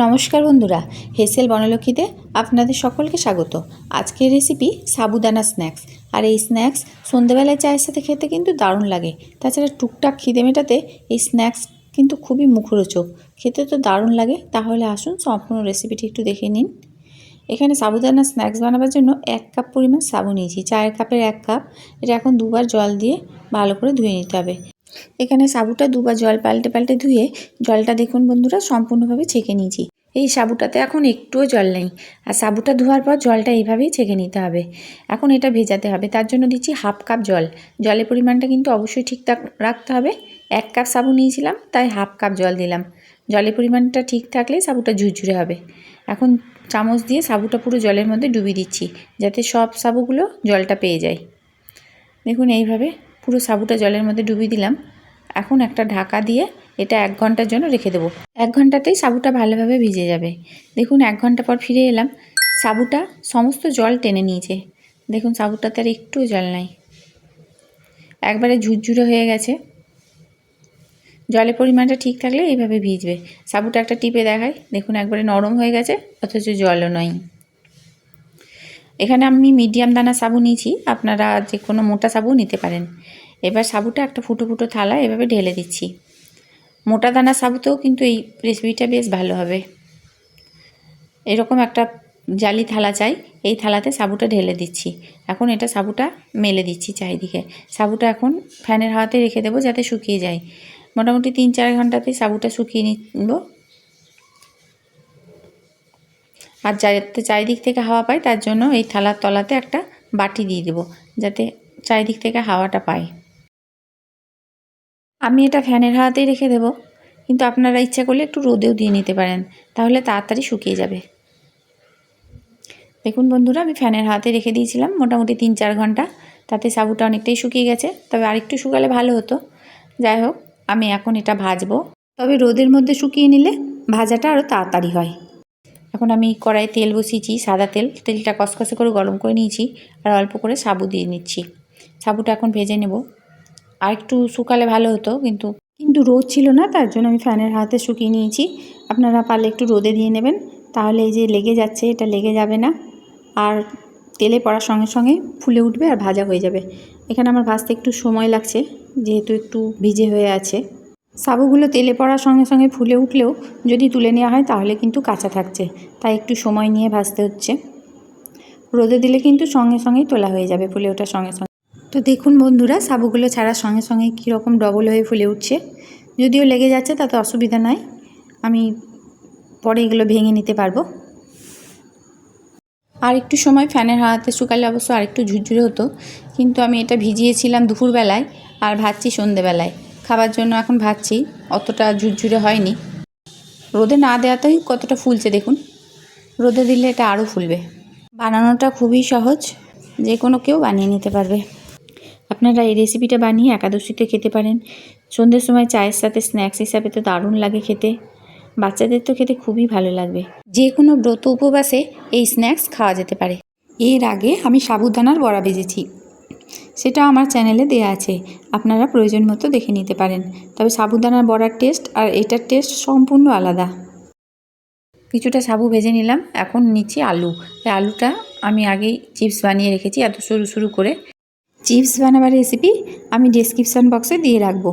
নমস্কার বন্ধুরা, হেসেল বনলক্ষ্মীতে আপনাদের সকলকে স্বাগত। আজকের রেসিপি সাবুদানা স্ন্যাক্স। আর এই স্ন্যাক্স সন্ধ্যেবেলায় চায়ের সাথে খেতে কিন্তু দারুণ লাগে। তাছাড়া টুকটাক খিদে মেটাতে এই স্ন্যাক্স কিন্তু খুবই মুখরোচক, খেতে তো দারুণ লাগে। তাহলে আসুন সম্পূর্ণ রেসিপিটি একটু দেখে নিন। এখানে সাবুদানা স্ন্যাক্স বানাবার জন্য 1 কাপ পরিমাণ সাবু নিয়েছি, চায়ের কাপের 1 কাপ। এটা এখন দুবার জল দিয়ে ভালো করে ধুয়ে নিতে হবে। এখানে সাবুটা দুবার জল পাল্টে পাল্টে ধুয়ে জলটা দেখুন বন্ধুরা সম্পূর্ণভাবে ছেঁকে নিয়েছি। এই সাবুটাতে এখন একটুও জল নেই, আর সাবুটা ধোয়ার পর জলটা এইভাবেই ছেঁকে নিতে হবে। এখন এটা ভেজাতে হবে, তার জন্য দিচ্ছি হাফ কাপ জল। জলের পরিমাণটা কিন্তু অবশ্যই ঠিকঠাক রাখতে হবে। 1 কাপ সাবু নিয়েছিলাম, তাই হাফ কাপ জল দিলাম। জলের পরিমাণটা ঠিক থাকলে সাবুটা ঝুরঝুরে হবে। এখন চামচ দিয়ে সাবুটা পুরো জলের মধ্যে ডুবিয়ে দিচ্ছি, যাতে সব সাবুগুলো জলটা পেয়ে যায়। দেখুন এইভাবে পুরো সাবুটা জলের মধ্যে ডুবিয়ে দিলাম। এখন একটা ঢাকা দিয়ে এটা 1 ঘন্টার জন্য রেখে দেবো। 1 ঘন্টাতেই সাবুটা ভালোভাবে ভিজে যাবে। দেখুন 1 ঘন্টা পর ফিরে এলাম, সাবুটা সমস্ত জল টেনে নিয়েছে। দেখুন সাবুটাতে আর একটুও জল নাই, একবারে ঝুরঝুরে হয়ে গেছে। জলের পরিমাণটা ঠিক থাকলে এইভাবে ভিজবে। সাবুটা একটা টিপে দেখাই, দেখুন একবারে নরম হয়ে গেছে, অথচ জলও নয়। এখানে আমি মিডিয়াম দানা সাবু নিয়েছি, আপনারা যে কোনো মোটা সাবু নিতে পারেন। এবার সাবুটা একটা ফুটো ফুটো থালা এভাবে ঢেলে দিচ্ছি। মোটা দানা সাবুতেও কিন্তু এই রেসিপিটা বেশ ভালো হবে। এরকম একটা জালি থালা চাই, এই থালাতে সাবুটা ঢেলে দিচ্ছি। এখন এটা সাবুটা মেলে দিচ্ছি চারিদিকে। সাবুটা এখন ফ্যানের হাওয়াতে রেখে দেবো যাতে শুকিয়ে যায়। মোটামুটি 3-4 ঘন্টাতেই সাবুটা শুকিয়ে নিব। আর যাতে চারিদিক থেকে হাওয়া পায় তার জন্য এই থালার তলাতে একটা বাটি দিয়ে দেবো, যাতে চারিদিক থেকে হাওয়াটা পায়। আমি এটা ফ্যানের হাওয়াতেই রেখে দেবো, কিন্তু আপনারা ইচ্ছা করলে একটু রোদেও দিয়ে নিতে পারেন, তাহলে তাড়াতাড়ি শুকিয়ে যাবে। দেখুন বন্ধুরা, আমি ফ্যানের হাওয়াতে রেখে দিয়েছিলাম মোটামুটি 3-4 ঘন্টা, তাতে সাবুটা অনেকটাই শুকিয়ে গেছে। তবে আরেকটু শুকালে ভালো হতো। যাই হোক, আমি এখন এটা ভাজবো। তবে রোদের মধ্যে শুকিয়ে নিলে ভাজাটা আরও তাড়াতাড়ি হয়। এখন আমি কড়াইয়ে তেল বসিয়েছি, সাদা তেল। তেলটা কষকষে করে গরম করে নিয়েছি, আর অল্প করে সাবু দিয়ে নিচ্ছি। সাবুটা এখন ভেজে নেব। আর একটু শুকালে ভালো হতো, কিন্তু রোদ ছিল না, তার জন্য আমি ফ্যানের হাতে শুকিয়ে নিয়েছি। আপনারা পারলে একটু রোদে দিয়ে নেবেন, তাহলে এই যে লেগে যাচ্ছে এটা লেগে যাবে না, আর তেলে পড়ার সঙ্গে সঙ্গে ফুলে উঠবে আর ভাজা হয়ে যাবে। এখানে আমার ভাজতে একটু সময় লাগছে, যেহেতু একটু ভিজে হয়ে আছে। সাবুগুলো তেলে পড়ার সঙ্গে সঙ্গে ফুলে উঠলেও যদি তুলে নেওয়া হয় তাহলে কিন্তু কাঁচা থাকছে, তাই একটু সময় নিয়ে ভাজতে হচ্ছে। রোদে দিলে কিন্তু সঙ্গে সঙ্গেই তোলা হয়ে যাবে, ফুলে ওঠার সঙ্গে সঙ্গে। তো দেখুন বন্ধুরা, সাবুগুলো ছাড়ার সঙ্গে সঙ্গে কীরকম ডবল হয়ে ফুলে উঠছে। যদিও লেগে যাচ্ছে তাতে অসুবিধা নাই, আমি পরে এগুলো ভেঙে নিতে পারবো। আর একটু সময় ফ্যানের হাওয়াতে শুকালে অবশ্য আরেকটু ঝুরঝুরে হতো, কিন্তু আমি এটা ভিজিয়েছিলাম দুপুরবেলায় আর ভাজছি সন্ধেবেলায় খাবার জন্য। এখন ভাজছি, অতটা ঝুরঝুরে হয়নি। রোদে না দেওয়াতেই কতটা ফুলছে দেখুন, রোদে দিলে এটা আরও ফুলবে। বানানোটা খুবই সহজ, যে কোনো কেউ বানিয়ে নিতে পারবে। আপনারা এই রেসিপিটা বানিয়ে একাদশীতে খেতে পারেন। সন্ধ্যের সময় চায়ের সাথে স্ন্যাক্স হিসাবে তো দারুণ লাগে খেতে। বাচ্চাদের তো খেতে খুবই ভালো লাগবে। যে কোনো ব্রত উপবাসে এই স্ন্যাক্স খাওয়া যেতে পারে। এর আগে আমি সাবুদানার বড়া ভেজেছি, সেটা আমার চ্যানেলে দেয়া আছে, আপনারা প্রয়োজন মতো দেখে নিতে পারেন। তবে সাবুদানার বড়ার টেস্ট আর এটার টেস্ট সম্পূর্ণ আলাদা। কিছুটা সাবু ভেজে নিলাম, এখন নিচ্ছি আলু। এই আলুটা আমি আগেই চিপস বানিয়ে রেখেছি, এত সরু সরু করে। চিপস বানাবার রেসিপি আমি ডেসক্রিপশান বক্সে দিয়ে রাখবো,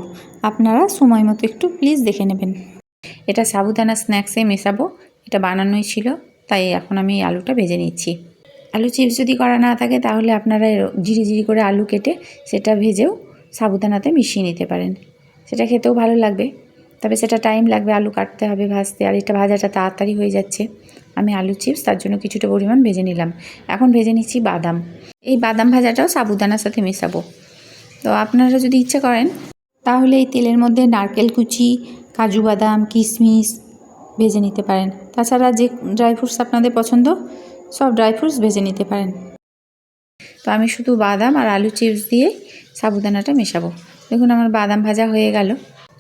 আপনারা সময় মতো একটু প্লিজ দেখে নেবেন। এটা সাবুদানা স্ন্যাক্সে মেশাবো, এটা বানানোই ছিল, তাই এখন আমি এই আলুটা ভেজে নিচ্ছি। আলু চিপস যদি করা না থাকে তাহলে আপনারা জিরি জিরি করে আলু কেটে সেটা ভেজেও সাবুদানাতে মিশিয়ে নিতে পারেন, সেটা খেতেও ভালো লাগবে। তবে সেটা টাইম লাগবে, আলু কাটতে হবে, ভাজতে। আর এটা ভাজাটা তাড়াতাড়ি হয়ে যাচ্ছে। আমি আলু চিপস তার জন্য কিছুটা পরিমাণ ভেজে নিলাম। এখন ভেজে নিচ্ছি বাদাম। এই বাদাম ভাজাটাও সাবুদানার সাথে মেশাবো। তো আপনারা যদি ইচ্ছা করেন তাহলে এই তেলের মধ্যে নারকেল কুচি, কাজু বাদাম, কিশমিশ ভেজে নিতে পারেন। তাছাড়া যে ড্রাই ফ্রুটস আপনাদের পছন্দ সব ড্রাই ফ্রুটস ভেজে নিতে পারেন। তো আমি শুধু বাদাম আর আলু চিপস দিয়ে সাবুদানাটা মেশাবো। দেখুন আমার বাদাম ভাজা হয়ে গেল,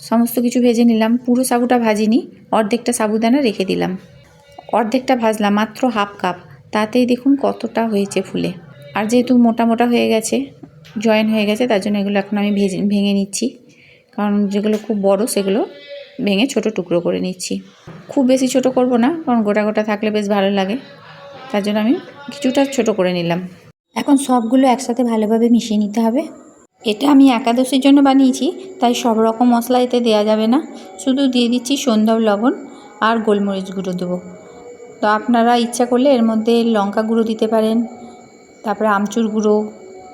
সমস্ত কিছু ভেজে নিলাম। পুরো সাবুটা ভাজিনি, অর্ধেকটা সাবুদানা রেখে দিলাম। অর্ধেকটা ভাজলাম, মাত্র হাফ কাপ, তাতেই দেখুন কতটা হয়েছে ফুলে। আর যেহেতু মোটা মোটা হয়ে গেছে, জয়েন হয়ে গেছে, তার জন্য এগুলো এখন আমি ভেঙে নিচ্ছি, কারণ যেগুলো খুব বড় সেগুলো ভেঙে ছোট টুকরো করে নিচ্ছি। খুব বেশি ছোট করব না, কারণ গোটা গোটা থাকলে বেশ ভালো লাগে, তার জন্য আমি কিছুটা ছোট করে নিলাম। এখন সবগুলো একসাথে ভালোভাবে মিশিয়ে নিতে হবে। এটা আমি একাদশীর জন্য বানিয়েছি, তাই সব রকম মশলা এতে দেওয়া যাবে না, শুধু দিয়ে দিচ্ছি সন্ধ্যা লবণ আর গোলমরিচ গুঁড়ো দেবো। তো আপনারা ইচ্ছা করলে এর মধ্যে লঙ্কা গুঁড়ো দিতে পারেন, তারপরে আমচুর গুঁড়ো,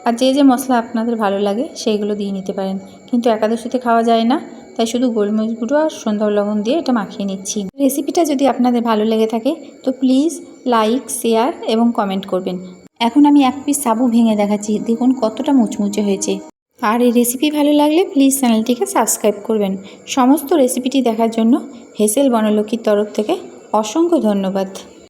আর যে যে মশলা আপনাদের ভালো লাগে সেইগুলো দিয়ে নিতে পারেন। কিন্তু একাদশীতে খাওয়া যায় না, তাই শুধু গোলমরিচ গুঁড়ো আর সন্ধ্যা লবণ দিয়ে এটা মাখিয়ে নিচ্ছি। রেসিপিটা যদি আপনাদের ভালো লেগে থাকে তো প্লিজ লাইক, শেয়ার এবং কমেন্ট করবেন। এখন আমি এক পিস সাবু ভেঙে দেখাচ্ছি, দেখুন কতটা মুচমুচে হয়েছে। আর এই রেসিপি ভালো লাগলে প্লিজ চ্যানেলটিকে সাবস্ক্রাইব করবেন। সমস্ত রেসিপিটি দেখার জন্য হেসেল বনলক্ষ্মীর তরফ থেকে অসংখ্য ধন্যবাদ।